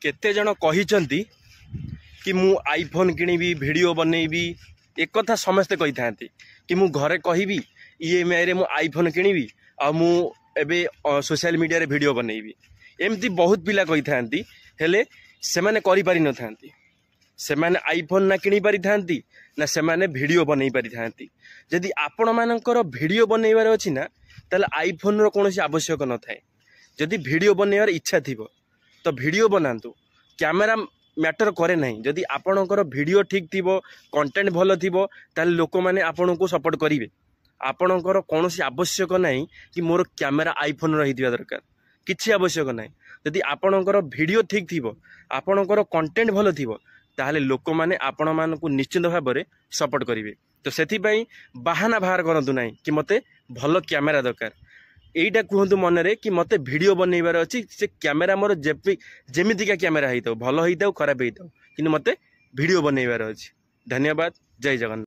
केते जन कहिचंती कि मु आईफोन किनिबी वीडियो बनैबी एक कथा समस्ते कही था कि मु घरे कहबी ईएमआई रे मु आईफोन किनिबी आ मु एबे सोशल मीडिया रे वीडियो बनैबी एमती बहुत पिला कही था हेले से माने करि पारि न थांती से माने आईफोन ना किनि पारि थांती ना से माने वीडियो बनई पारि थांती जदि आपण मानकर वीडियो बनैबार अछि ना ताले आईफोन रो कोनोसी आवश्यक न थाए जदि वीडियो बनैबार इच्छा थिबो तो वीडियो बनातु कैमेरा मैटर करे नहीं जदि आपणकर वीडियो ठीक थिबो कंटेंट भलो थिबो ताले लोक माने आपन को सपोर्ट करिवे आपणकर कोनोसी आवश्यक नहीं कि मोर कैमेरा आईफोन रहिदिया दरकार किछि आवश्यक नहीं जदि आपणकर वीडियो ठीक थिबो आपणकर कंटेंट भलो थिबो ताले लोक माने आपण मान को निश्चित भाव में सपोर्ट करिवे तो सेथि पई बहाना बाहर करंतु नहीं कि मते भलो कैमेरा दरकार एटा कहतु मनरे कि मते वीडियो बनैबार अछि से कैमेरा मोर जेमितिका कैमेरा हेइतो भलो हेइतो खराब हेइतो किंतु मते वीडियो बनैबार अछि। धन्यवाद। जय जगन्नाथ।